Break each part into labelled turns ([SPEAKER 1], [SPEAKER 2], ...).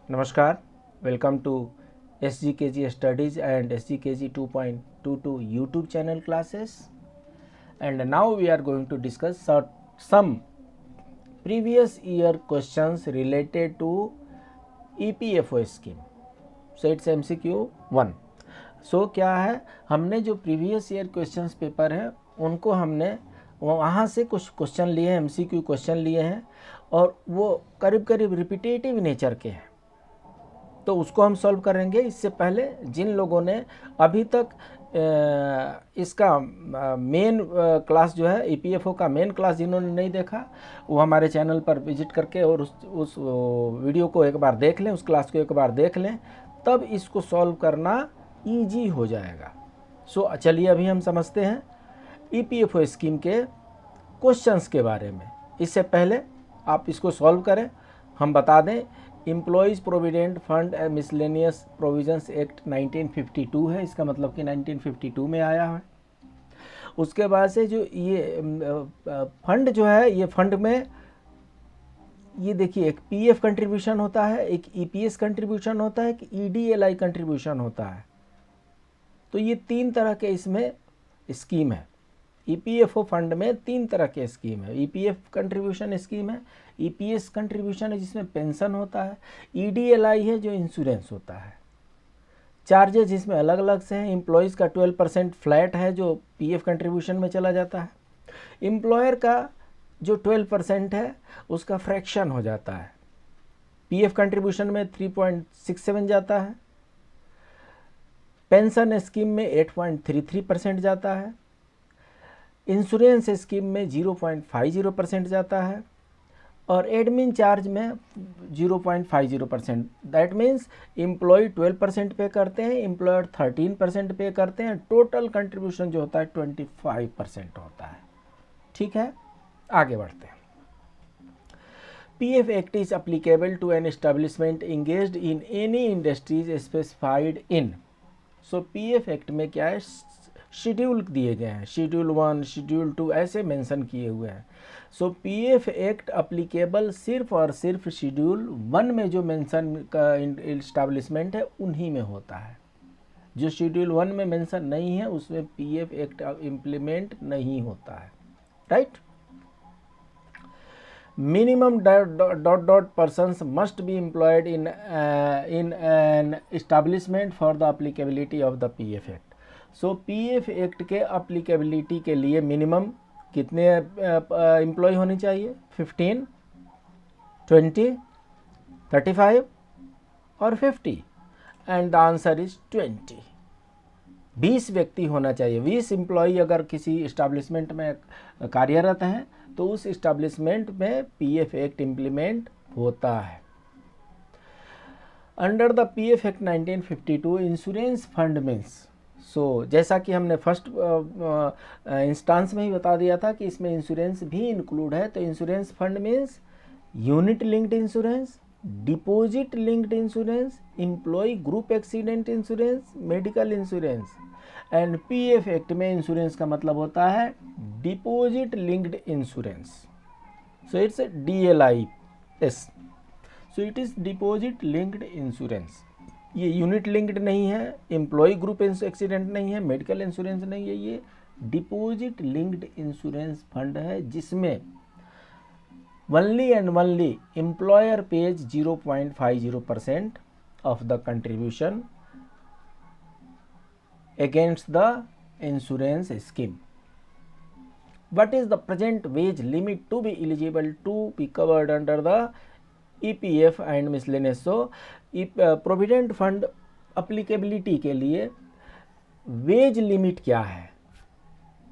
[SPEAKER 1] Namaskar, welcome to SGKG Studies and SGKG 2.22 YouTube channel classes. And now we are going to discuss some previous year questions related to EPFO scheme. So it's MCQ 1. So क्या है, हमने जो previous year questions paper है उनको हमने वहाँ से कुछ क्वेश्चन लिए हैं, MCQ क्वेश्चन लिए हैं और वो करीब करीब रिपीटेटिव नेचर के हैं, तो उसको हम सॉल्व करेंगे। इससे पहले जिन लोगों ने अभी तक इसका मेन क्लास जो है EPFO का मेन क्लास जिन्होंने नहीं देखा, वो हमारे चैनल पर विजिट करके और उस वीडियो को एक बार देख लें, उस क्लास को एक बार देख लें, तब इसको सॉल्व करना ईजी हो जाएगा। सो चलिए अभी हम समझते हैं EPFO स्कीम के क्वेश्चंस के बारे में। इससे पहले आप इसको सॉल्व करें, हम बता दें employees provident fund and miscellaneous provisions act 1952 है, इसका मतलब कि 1952 में आया है। उसके बाद से जो ये फंड जो है, ये फंड में ये देखिए एक PF कंट्रीब्यूशन होता है, एक EPS कंट्रीब्यूशन होता है, एक EDLI कंट्रीब्यूशन होता है। तो ये तीन तरह के इसमें स्कीम है। EPFO फंड में तीन तरह के स्कीम है। EPF कंट्रीब्यूशन स्कीम है, EPS कंट्रीब्यूशन है जिसमें पेंशन होता है, EDLI है जो इंश्योरेंस होता है। चार्जेज इसमें अलग अलग से हैं। एम्प्लॉयज़ का 12% फ्लैट है जो PF कंट्रीब्यूशन में चला जाता है। एम्प्लॉयर का जो 12% है उसका फ्रैक्शन हो जाता है। PF कंट्रीब्यूशन में 3.67 जाता है, पेंशन स्कीम में 8.33% जाता है, इंश्योरेंस स्कीम में 0.50% जाता है और एडमिन चार्ज में 0.50%। दैट मीन्स एम्प्लॉय 12% पे करते हैं, एम्प्लॉयर 13% पे करते हैं, टोटल कंट्रीब्यूशन जो होता है 25% होता है। ठीक है, आगे बढ़ते हैं। PF act is applicable to an establishment engaged in any industries specified in. So PF act में क्या है, शेड्यूल दिए गए हैं, शेड्यूल 1, शेड्यूल 2 ऐसे मेंशन किए हुए हैं। सो PF एक्ट अप्लीकेबल सिर्फ और सिर्फ शेड्यूल 1 में जो मेंशन का इस्टेब्लिशमेंट है उन्हीं में होता है। जो शेड्यूल 1 में मेंशन नहीं है उसमें PF एक्ट इम्प्लीमेंट नहीं होता है। Right. Minimum dot persons must be employed in an establishment for the applicability of the PF Act. So PF act के अप्लीकेबिलिटी के लिए मिनिमम कितने एम्प्लॉय होनी चाहिए? 15, 20, 35 और 50 एंड द आंसर इज 20। 20 व्यक्ति होना चाहिए। 20 एम्प्लॉय अगर किसी इस्टेब्लिशमेंट में कार्यरत हैं तो उस इस्टेब्लिशमेंट में PF एक्ट इम्प्लीमेंट होता है। Under the PF act 1952 insurance fund means, so जैसा कि हमने फर्स्ट इंस्टांस में ही बता दिया था कि इसमें इंश्योरेंस भी इंक्लूड है। तो insurance fund means unit linked insurance, deposit linked insurance, employ group accident insurance, medical insurance. And PF act में इंश्योरेंस का मतलब होता है deposit linked insurance. So it's DLIS। So it is deposit linked insurance. ये unit linked नहीं है, employ group accident नहीं है, मेडिकल इंश्योरेंस नहीं है, ये डिपॉजिट लिंक्ड इंश्योरेंस फंड है जिसमें only and only employer page 0.50% of the contribution against the insurance scheme. What is the present wage limit to be eligible to be covered under the EPF and miscellaneous? So provident fund applicability के लिए veg limit क्या है?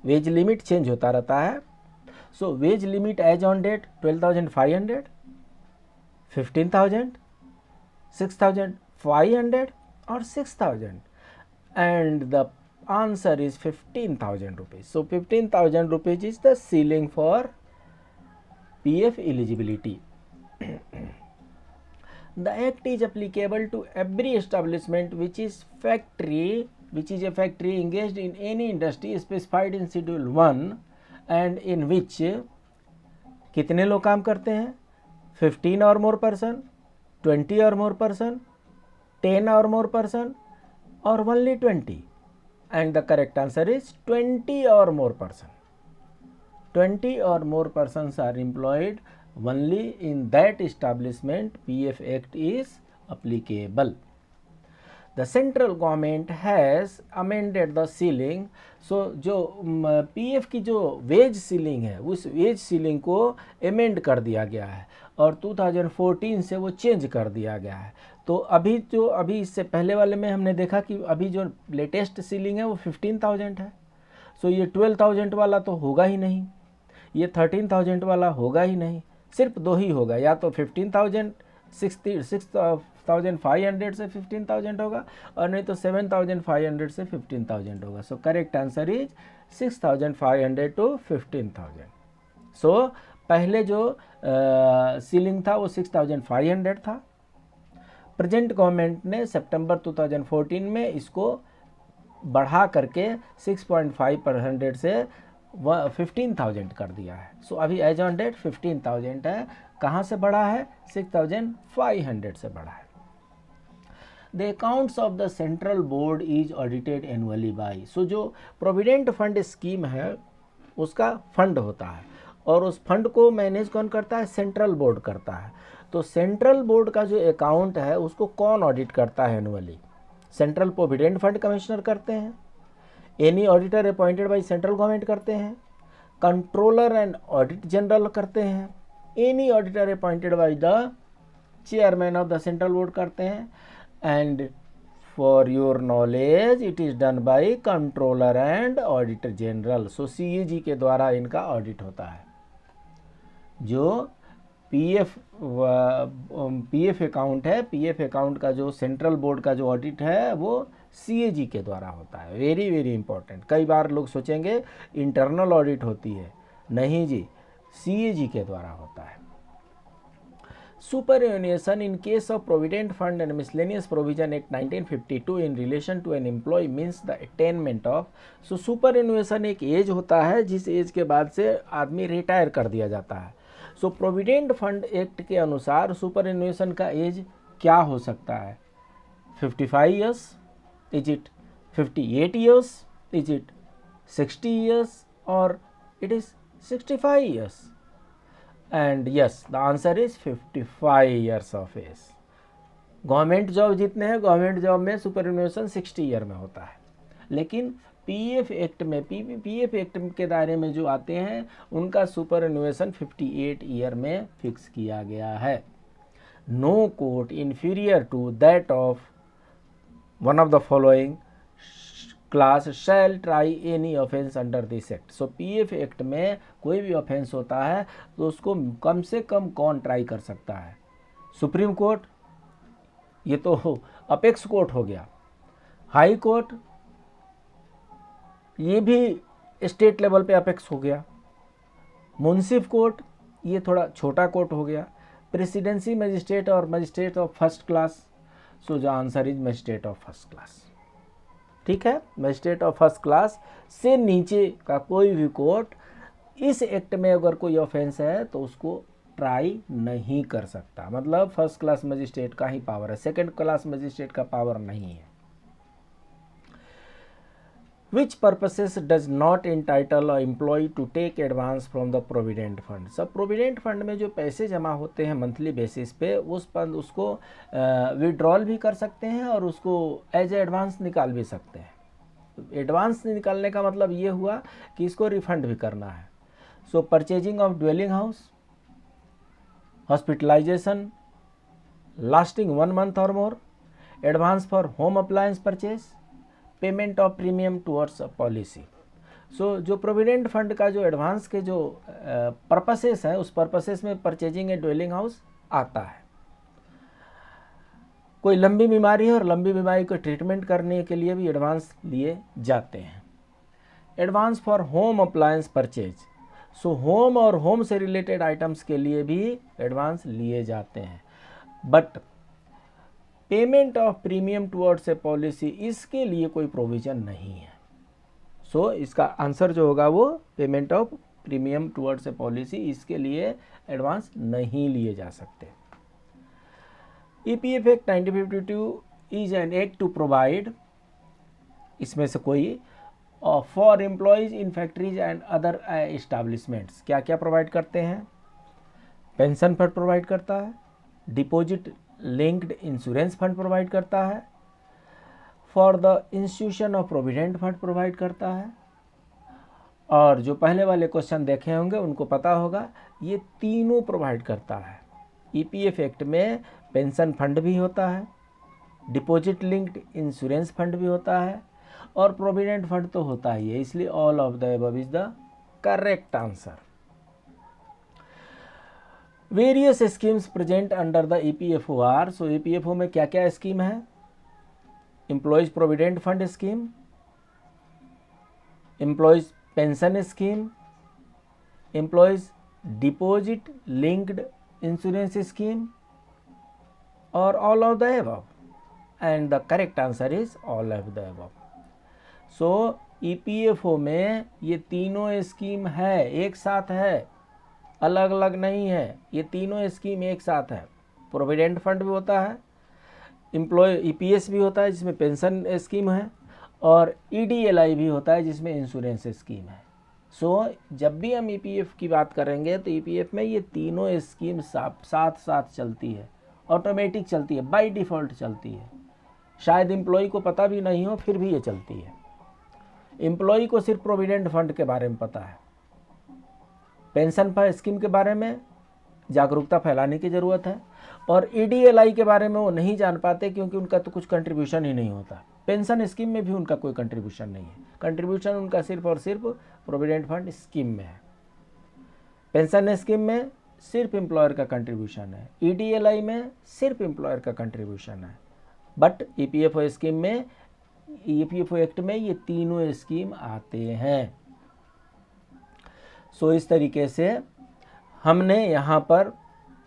[SPEAKER 1] Veg limit change होता रहता है। So wage limit as on date 12,500, 15,000, 6,500 और 6,000 and the answer is 15,000 rupees. So 15,000 rupees is the ceiling for PF eligibility. The act is applicable to every establishment which is a factory engaged in any industry specified in Schedule 1 and in which कितने लोग काम करते हैं? 15 or more person, 20 or more person, 10 or more person, or only 20? And the correct answer is 20 or more person. 20 or more persons are employed only in that establishment PF Act is applicable. The central government has amended the ceiling. So जो PF की जो veg ceiling है उस veg ceiling को amend कर दिया गया है और 2014 से वो चेंज कर दिया गया है। तो अभी इससे पहले वाले में हमने देखा कि अभी जो लेटेस्ट सीलिंग है वो 15,000 है। सो ये 12,000 वाला तो होगा ही नहीं, ये 13,000 वाला होगा ही नहीं, सिर्फ दो ही होगा, या तो 15,000 6,500 से 15,000 होगा और नहीं तो 7,500 से 15,000 होगा। So correct answer is 6,500 to 15,000। सो पहले जो सीलिंग था वो 6,500 था। प्रेजेंट गवर्नमेंट ने सितंबर 2014 में इसको बढ़ा करके 6.5% से 15,000 कर दिया है। सो अभी एज ऑन डेट 15,000 है। कहाँ से बढ़ा है? 6,500 से बढ़ा है। The accounts of the central board is audited annually by. So जो प्रोविडेंट फंड स्कीम है उसका फंड होता है और उस फंड को मैनेज कौन करता है? सेंट्रल बोर्ड करता है। तो सेंट्रल बोर्ड का जो अकाउंट है उसको कौन ऑडिट करता है annually? Central provident fund commissioner करते हैं, any auditor appointed by central government करते हैं, कंट्रोलर एंड ऑडिट जनरल करते हैं, any auditor appointed by the chairman of the central board करते हैं, and for your knowledge it is done by controller and auditor general. So CAG के द्वारा इनका audit होता है। जो PF अकाउंट है, PF अकाउंट का जो सेंट्रल बोर्ड का जो ऑडिट है वो CAG के द्वारा होता है। Very very important. कई बार लोग सोचेंगे इंटरनल ऑडिट होती है, नहीं जी, CAG के द्वारा होता है। Superannuation in case of Provident Fund and Miscellaneous Provision Act 1952 in relation to an employee means the attainment of। So superannuation एक एज होता है जिस एज के बाद से आदमी रिटायर कर दिया जाता है। सो प्रोविडेंट फंड एक्ट के अनुसार सुपरएनुएशन का एज क्या हो सकता है? 55 years? Is it 58 years? Is it 60 years? और it is 65 years? And yes, the answer is 55 years of age. Government job जितने हैं, गवर्नमेंट जॉब में सुपरएनुएशन 60 ईयर में होता है, लेकिन PF एक्ट में PF एक्ट के दायरे में जो आते हैं उनका सुपरएनुएशन 58 ईयर में फिक्स किया गया है। No court inferior to that of one of the following class shall try any offense under this act. So PF act में कोई भी ऑफेंस होता है तो उसको कम से कम कौन ट्राई कर सकता है? सुप्रीम कोर्ट, ये तो अपेक्स कोर्ट हो गया, हाई कोर्ट, ये भी स्टेट लेवल पे अपेक्स हो गया, मुंसिफ कोर्ट, ये थोड़ा छोटा कोर्ट हो गया, प्रेसिडेंसी मजिस्ट्रेट और magistrate of first class. So the answer is magistrate of first class. ठीक है, मजिस्ट्रेट ऑफ फर्स्ट क्लास से नीचे का कोई भी कोर्ट इस एक्ट में अगर कोई ऑफेंस है तो उसको ट्राई नहीं कर सकता। मतलब फर्स्ट क्लास मजिस्ट्रेट का ही पावर है, सेकंड क्लास मजिस्ट्रेट का पावर नहीं है। Which purposes does not entitle an employee to take advance from the provident fund? सब प्रोविडेंट फंड में जो पैसे जमा होते हैं मंथली बेसिस पे उसको विड्रॉल भी कर सकते हैं और उसको एज एडवांस निकाल भी सकते हैं। एडवांस निकालने का मतलब ये हुआ कि इसको रिफंड भी करना है। So purchasing of dwelling house, hospitalisation lasting 1 month और more, advance for home appliance purchase, payment of premium towards a policy. So जो प्रोविडेंट फंड का जो एडवांस के जो पर्पसेस है उस पर्पसेस में परचेजिंग ए ड्वेलिंग हाउस आता है। कोई लंबी बीमारी है और लंबी बीमारी को ट्रीटमेंट करने के लिए भी एडवांस लिए जाते हैं। Advance for home appliance purchase, so home और होम से रिलेटेड आइटम्स के लिए भी एडवांस लिए जाते हैं। But payment of premium towards a policy, इसके लिए कोई प्रोविजन नहीं है। सो इसका आंसर जो होगा वो payment of premium towards a policy, इसके लिए एडवांस नहीं लिए जा सकते। EPF act 1952 is an act to provide, इसमें से कोई, for employees in factories and other establishments, क्या क्या प्रोवाइड करते हैं? पेंशन फंड प्रोवाइड करता है, deposit linked insurance fund provide करता है, for the institution of provident fund provide करता है। और जो पहले वाले क्वेश्चन देखे होंगे उनको पता होगा, ये तीनों प्रोवाइड करता है। EPF एक्ट में पेंशन फंड भी होता है, डिपॉजिट लिंक्ड इंश्योरेंस फंड भी होता है, और प्रोविडेंट फंड तो होता ही है, इसलिए all of the above is the correct answer. Various schemes present under the EPFO are, so EPFO में क्या क्या स्कीम है? Employees provident fund scheme, employees pension scheme, employees deposit linked insurance scheme, और all of the above, and the correct answer is all of the above. So EPFO में ये तीनों scheme है, एक साथ है, अलग अलग नहीं है, ये तीनों स्कीम एक साथ है। प्रोविडेंट फंड भी होता है, एम्प्लॉय EPS भी होता है जिसमें पेंशन स्कीम है, और EDLI भी होता है जिसमें इंश्योरेंस स्कीम है। सो जब भी हम EPF की बात करेंगे तो EPF में ये तीनों स्कीम साथ साथ चलती है, ऑटोमेटिक चलती है, बाय डिफ़ॉल्ट चलती है। शायद एम्प्लॉय को पता भी नहीं हो, फिर भी ये चलती है। एम्प्लॉय को सिर्फ प्रोविडेंट फंड के बारे में पता है, पेंशन फंड स्कीम के बारे में जागरूकता फैलाने की ज़रूरत है, और EDLI के बारे में वो नहीं जान पाते क्योंकि उनका तो कुछ कंट्रीब्यूशन ही नहीं होता। पेंशन स्कीम में भी उनका कोई कंट्रीब्यूशन नहीं है, कंट्रीब्यूशन उनका सिर्फ और सिर्फ प्रोविडेंट फंड स्कीम में है। पेंशन स्कीम में सिर्फ एम्प्लॉयर का कंट्रीब्यूशन है, EDLI में सिर्फ एम्प्लॉयर का कंट्रीब्यूशन है, बट EPFO स्कीम में, EPFO एक्ट में ये तीनों स्कीम आते हैं। सो इस तरीके से हमने यहाँ पर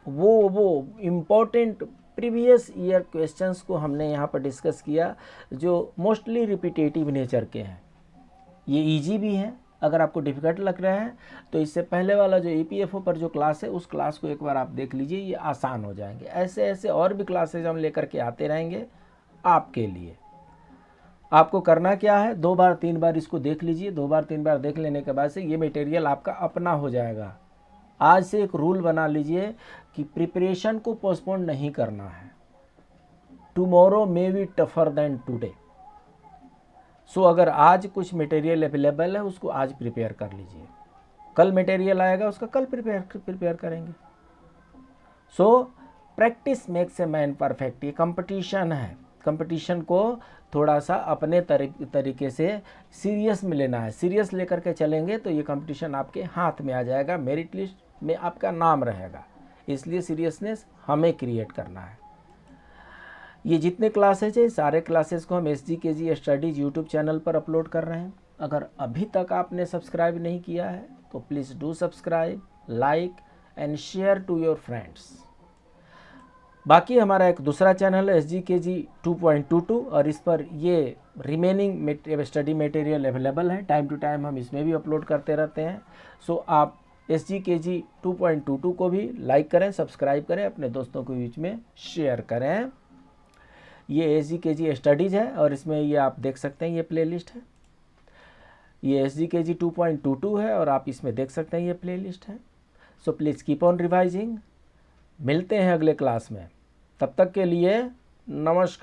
[SPEAKER 1] वो इम्पोर्टेंट प्रीवियस ईयर क्वेश्चंस को हमने यहाँ पर डिस्कस किया जो मोस्टली रिपीटेटिव नेचर के हैं। ये इजी भी हैं, अगर आपको डिफ़िकल्ट लग रहा है तो इससे पहले वाला जो EPFO पर जो क्लास है उस क्लास को एक बार आप देख लीजिए, ये आसान हो जाएंगे। ऐसे ऐसे और भी क्लासेज हम लेकर के आते रहेंगे आपके लिए। आपको करना क्या है, 2 बार 3 बार इसको देख लीजिए। 2 बार 3 बार देख लेने के बाद से ये मटेरियल आपका अपना हो जाएगा। आज से एक रूल बना लीजिए कि प्रिपरेशन को पोस्टपोन नहीं करना है। Tomorrow may be tougher than today. So अगर आज कुछ मटेरियल अवेलेबल है उसको आज प्रिपेयर कर लीजिए, कल मटेरियल आएगा उसका कल प्रिपेयर करेंगे। So practice makes a man perfect. ये कंपटीशन है, कंपटीशन को थोड़ा सा अपने तरीके से सीरियस में लेना है। सीरियस लेकर के चलेंगे तो ये कंपटीशन आपके हाथ में आ जाएगा, मेरिट लिस्ट में आपका नाम रहेगा। इसलिए सीरियसनेस हमें क्रिएट करना है। ये जितने क्लासेज है सारे क्लासेस को हम SGKG स्टडीज़ यूट्यूब चैनल पर अपलोड कर रहे हैं। अगर अभी तक आपने सब्सक्राइब नहीं किया है तो please do subscribe, like and share to your friends. बाकी हमारा एक दूसरा चैनल है SGKG 2.22 और इस पर ये रिमेनिंग स्टडी मटेरियल अवेलेबल है। टाइम टू टाइम हम इसमें भी अपलोड करते रहते हैं। सो आप SGKG 2.22 को भी लाइक करें, सब्सक्राइब करें, अपने दोस्तों के बीच में शेयर करें। ये SGKG स्टडीज़ है और इसमें ये आप देख सकते हैं, ये प्लेलिस्ट है। ये SGKG 2.22 है और आप इसमें देख सकते हैं ये प्लेलिस्ट है। So please keep on revising. मिलते हैं अगले क्लास में, तब तक के लिए नमस्कार।